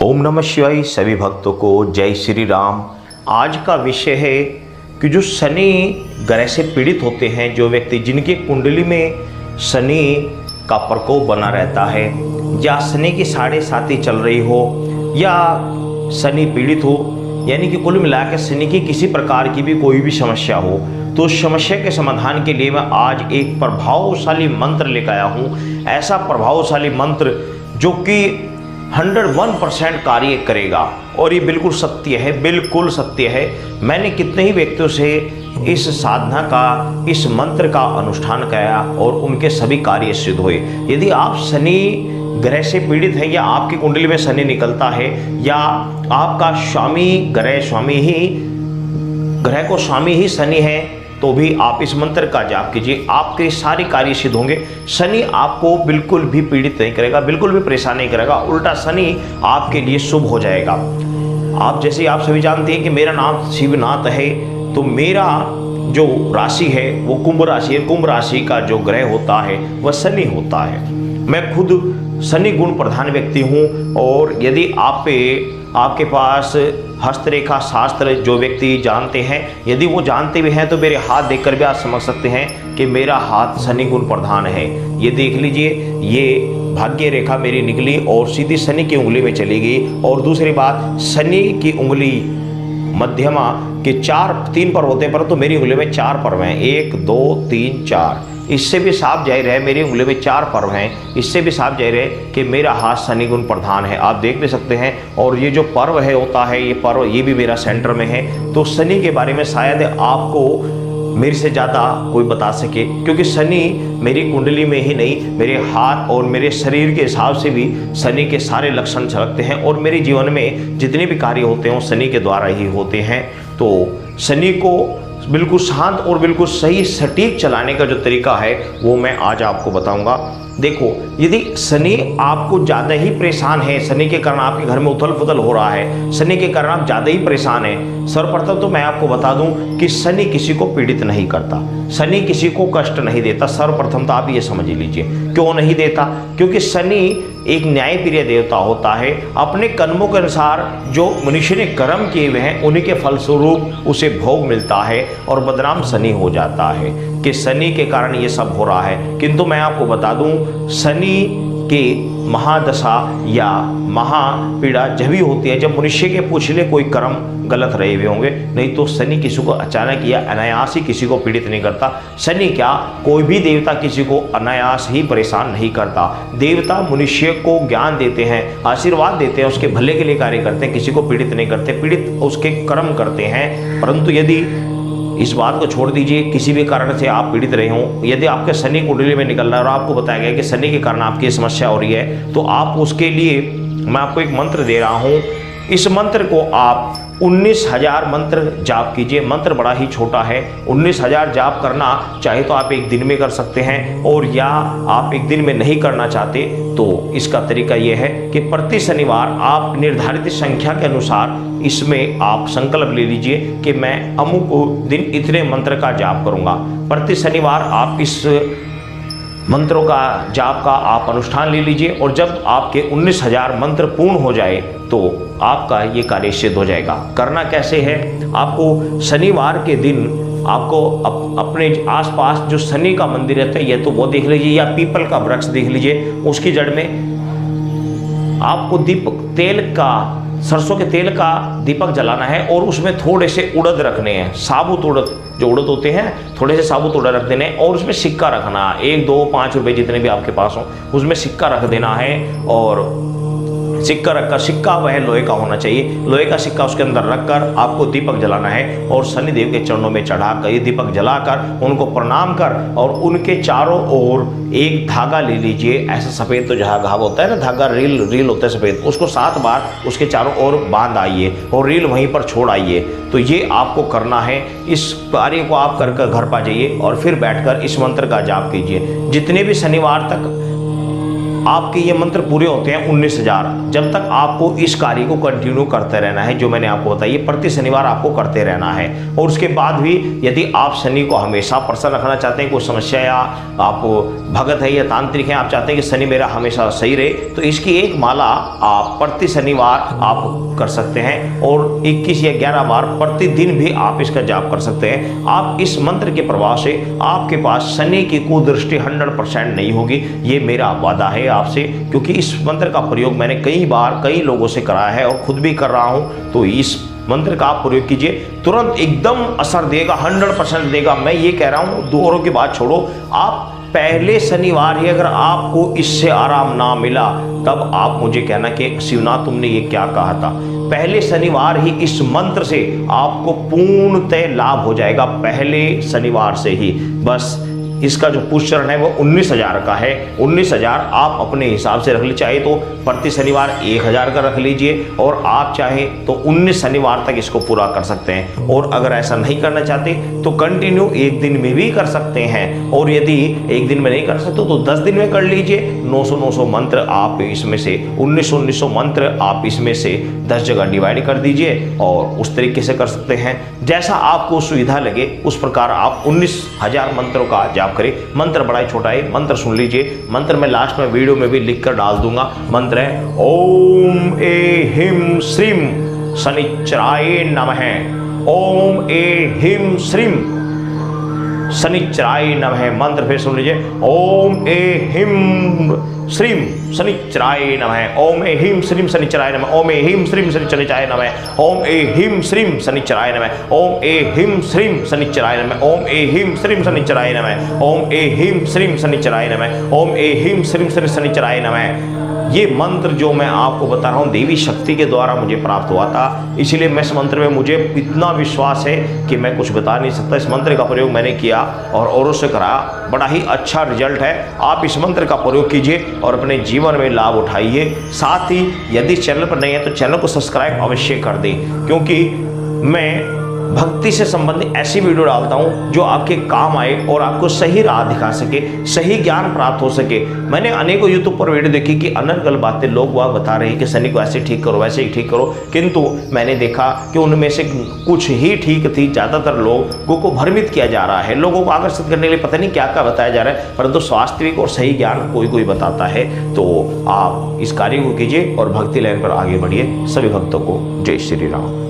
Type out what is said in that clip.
ओम नमः शिवाय। सभी भक्तों को जय श्री राम। आज का विषय है कि जो शनि ग्रह से पीड़ित होते हैं, जो व्यक्ति जिनकी कुंडली में शनि का प्रकोप बना रहता है, या शनि की 7.5 चल रही हो, या शनि पीड़ित हो, यानी कि कुल मिलाकर शनि की किसी प्रकार की भी कोई भी समस्या हो, तो उस समस्या के समाधान के लिए मैं आज एक प्रभावशाली मंत्र लेकर आया हूँ। ऐसा प्रभावशाली मंत्र जो कि 101% कार्य करेगा, और ये बिल्कुल सत्य है, बिल्कुल सत्य है। मैंने कितने ही व्यक्तियों से इस साधना का, इस मंत्र का अनुष्ठान किया और उनके सभी कार्य सिद्ध हुए। यदि आप शनि ग्रह से पीड़ित है, या आपकी कुंडली में शनि निकलता है, या आपका ग्रह को स्वामी ही शनि है, तो भी आप इस मंत्र का जाप कीजिए, आपके सारे कार्य सिद्ध होंगे। शनि आपको बिल्कुल भी पीड़ित नहीं करेगा, बिल्कुल भी परेशान नहीं करेगा, उल्टा शनि आपके लिए शुभ हो जाएगा। आप सभी जानते हैं कि मेरा नाम शिवनाथ है, तो मेरा जो राशि है वो कुंभ राशि है। कुंभ राशि का जो ग्रह होता है वह शनि होता है। मैं खुद शनि गुण प्रधान व्यक्ति हूँ, और यदि आपके पास हस्तरेखा शास्त्र जो व्यक्ति जानते हैं, यदि वो जानते भी हैं, तो मेरे हाथ देखकर भी आप समझ सकते हैं कि मेरा हाथ शनि गुण प्रधान है। ये देख लीजिए, ये भाग्य रेखा मेरी निकली और सीधी शनि की उंगली में चली गई। और दूसरी बात, शनि की उंगली मध्यमा के 3 पर्व होते हैं, परंतु मेरी उंगली में 4 पर्व हैं। 1 2 3 4। इससे भी साफ जाहिर है, मेरी उंगली में 4 पर्व हैं। इससे भी साफ जाहिर है कि मेरा हाथ शनि गुण प्रधान है, आप देख भी सकते हैं। और ये जो पर्व है होता है, ये पर्व ये भी मेरा सेंटर में है। तो शनि के बारे में शायद आपको मेरे से ज़्यादा कोई बता सके, क्योंकि शनि मेरी कुंडली में ही नहीं, मेरे हाथ और मेरे शरीर के हिसाब से भी शनि के सारे लक्षण झलकते हैं, और मेरे जीवन में जितने भी कार्य होते हैं वो शनि के द्वारा ही होते हैं। तो शनि को बिल्कुल शांत और बिल्कुल सही सटीक चलाने का जो तरीका है वो मैं आज आपको बताऊंगा। देखो, यदि शनि आपको ज़्यादा ही परेशान है, शनि के कारण आपके घर में उथल पुथल हो रहा है, शनि के कारण आप ज़्यादा ही परेशान हैं, सर्वप्रथम तो मैं आपको बता दूं कि शनि किसी को पीड़ित नहीं करता, शनि किसी को कष्ट नहीं देता। सर्वप्रथम तो आप ये समझ लीजिए क्यों नहीं देता, क्योंकि शनि एक न्यायप्रिय देवता होता है। अपने कर्मों के अनुसार जो मनुष्य ने कर्म किए हुए हैं उन्हीं के फलस्वरूप उसे भोग मिलता है, और बदनाम शनि हो जाता है कि शनि के कारण ये सब हो रहा है। किंतु मैं आपको बता दूं, शनि के महादशा या महापीड़ा जब भी होती है जब मनुष्य के पिछले कोई कर्म गलत रहे हुए होंगे, नहीं तो शनि किसी को अचानक या अनायास ही किसी को पीड़ित नहीं करता। शनि क्या, कोई भी देवता किसी को अनायास ही परेशान नहीं करता। देवता मनुष्य को ज्ञान देते हैं, आशीर्वाद देते हैं, उसके भले के लिए कार्य करते हैं, किसी को पीड़ित नहीं करते, पीड़ित उसके कर्म करते हैं। परंतु यदि इस बात को छोड़ दीजिए, किसी भी कारण से आप पीड़ित रहे हों, यदि आपके शनि कुंडली में निकल रहा है और आपको बताया गया कि शनि के कारण आपकी समस्या हो रही है, तो आप उसके लिए मैं आपको एक मंत्र दे रहा हूं। इस मंत्र को आप 19,000 मंत्र जाप कीजिए। मंत्र बड़ा ही छोटा है, 19,000 जाप करना चाहे तो आप एक दिन में कर सकते हैं, और या आप एक दिन में नहीं करना चाहते तो इसका तरीका यह है कि प्रति शनिवार आप निर्धारित संख्या के अनुसार इसमें आप संकल्प ले लीजिए कि मैं अमुक दिन इतने मंत्र का जाप करूंगा। प्रति शनिवार आप इस मंत्रों का जाप का आप अनुष्ठान ले लीजिए, और जब आपके 19,000 मंत्र पूर्ण हो जाए तो आपका ये कार्य सिद्ध हो जाएगा। करना कैसे है, आपको शनिवार के दिन आपको अपने आसपास जो शनि का मंदिर रहता है, ये तो वो देख लीजिए, या पीपल का वृक्ष देख लीजिए, उसकी जड़ में आपको सरसों के तेल का दीपक जलाना है, और उसमें थोड़े से उड़द रखने हैं, साबुत उड़द, जो उड़द होते हैं, थोड़े से साबुत उड़द रख देने हैं, और उसमें सिक्का रखना, 1 2 5 रुपए जितने भी आपके पास हो उसमें सिक्का रख देना है। और सिक्का रखकर, सिक्का वह लोहे का होना चाहिए, लोहे का सिक्का उसके अंदर रखकर आपको दीपक जलाना है, और शनिदेव के चरणों में चढ़ाकर ये दीपक जलाकर उनको प्रणाम कर, और उनके चारों ओर एक धागा ले लीजिए, ऐसा सफ़ेद तो जहाँ घाव होता है ना, धागा रील होता है सफ़ेद, उसको 7 बार उसके चारों ओर बांध आइए और रील वहीं पर छोड़ आइए। तो ये आपको करना है। इस कार्य को आप कर घर पा जाइए और फिर बैठकर इस मंत्र का जाप कीजिए। जितने भी शनिवार तक आपके ये मंत्र पूरे होते हैं 19,000। जब तक आपको इस कार्य को कंटिन्यू करते रहना है, जो मैंने आपको बताया, प्रति शनिवार आपको करते रहना है। और उसके बाद भी यदि आप शनि को हमेशा प्रसन्न रखना चाहते हैं, कोई समस्या या आप भगत है या तांत्रिक हैं, आप चाहते हैं कि शनि मेरा हमेशा सही रहे, तो इसकी एक माला आप प्रति शनिवार आप कर सकते हैं और 21 या 11 बार प्रतिदिन भी आप इसका जाप कर सकते हैं। आप इस मंत्र के प्रभाव से आपके पास शनि की कुदृष्टि 100% नहीं होगी, ये मेरा वादा है आपसे, क्योंकि इस मंत्र का प्रयोग मैंने कई बार कई लोगों से कराया है और खुद भी कर रहा हूं। तो इस मंत्र का आप प्रयोग कीजिए, तुरंत एकदम असर देगा, 100% देगा। मैं ये कह रहा हूं, दूसरों की बात छोड़ो, आप पहले शनिवार ही अगर आपको इससे आराम ना मिला, तब आप मुझे कहना कि शिवनाथ तुमने ये क्या कहा था। पहले शनिवार ही इस मंत्र से आपको पूर्णतः लाभ हो जाएगा, पहले शनिवार से ही। बस इसका जो पुष्चरण है वो 19,000 का है। 19,000 आप अपने हिसाब से रख लीजिए, चाहे तो प्रति शनिवार 1,000 का रख लीजिए, और आप चाहे तो 19 शनिवार तक इसको पूरा कर सकते हैं। और अगर ऐसा नहीं करना चाहते तो कंटिन्यू एक दिन में भी कर सकते हैं, और यदि एक दिन में नहीं कर सकते तो 10 दिन में कर लीजिए। 900 मंत्र आप इसमें से 1900 मंत्र आप इसमें से 10 जगह डिवाइड कर दीजिए और उस तरीके से कर सकते हैं। जैसा आपको सुविधा लगे उस प्रकार आप 19,000 मंत्रों का जाप करें। मंत्र बड़ा ही छोटा है, मंत्र सुन लीजिए। मंत्र मैं लास्ट में वीडियो में भी लिख कर डाल दूंगा। मंत्र है ओम ए हिम श्रीम शनिचराय नमः। ओम ए हिम श्रीम शनिचराय नमः। मंत्र फिर सुन लीजिए, ओम ए हिम श्रीम शनिचराय नमः। ओम ए ह्रीं श्रीं शनिचराय नमः। ओम ए ह्रीं श्रीं शनिचराय नमः। ओम ए ह्रीं श्रीं शनिचराय नमः। ओम ए ह्रीं श्रीं शनिचराय नमः। ओम ए ह्रीं श्रीं शनिचराय नमः। ओम ए ह्रीं श्रीं शनिचराय नमः। ओम ए ह्रीं श्रीं शनिचराय नमः। ये मंत्र जो मैं आपको बता रहा हूँ देवी शक्ति के द्वारा मुझे प्राप्त हुआ था, इसीलिए मैं इस मंत्र में मुझे इतना विश्वास है कि मैं कुछ बता नहीं सकता। इस मंत्र का प्रयोग मैंने किया और औरों से कराया, बड़ा ही अच्छा रिजल्ट है। आप इस मंत्र का प्रयोग कीजिए और अपने जीवन में लाभ उठाइए। साथ ही यदि चैनल पर नहीं है तो चैनल को सब्सक्राइब अवश्य कर दें, क्योंकि मैं भक्ति से संबंधित ऐसी वीडियो डालता हूं जो आपके काम आए और आपको सही राह दिखा सके, सही ज्ञान प्राप्त हो सके। मैंने अनेकों यूट्यूब पर वीडियो देखी कि अलग अलग बातें लोग वह बता रहे हैं कि शनि को ऐसे ठीक करो, वैसे ही ठीक करो, किंतु मैंने देखा कि उनमें से कुछ ही ठीक थी। ज़्यादातर लोगों को भ्रमित किया जा रहा है, लोगों को आकर्षित करने के लिए पता नहीं क्या क्या बताया जा रहा है, परंतु वास्तविक और सही ज्ञान कोई कोई बताता है। तो आप इस कार्य को कीजिए और भक्ति लाइन पर आगे बढ़िए। सभी भक्तों को जय श्री राम।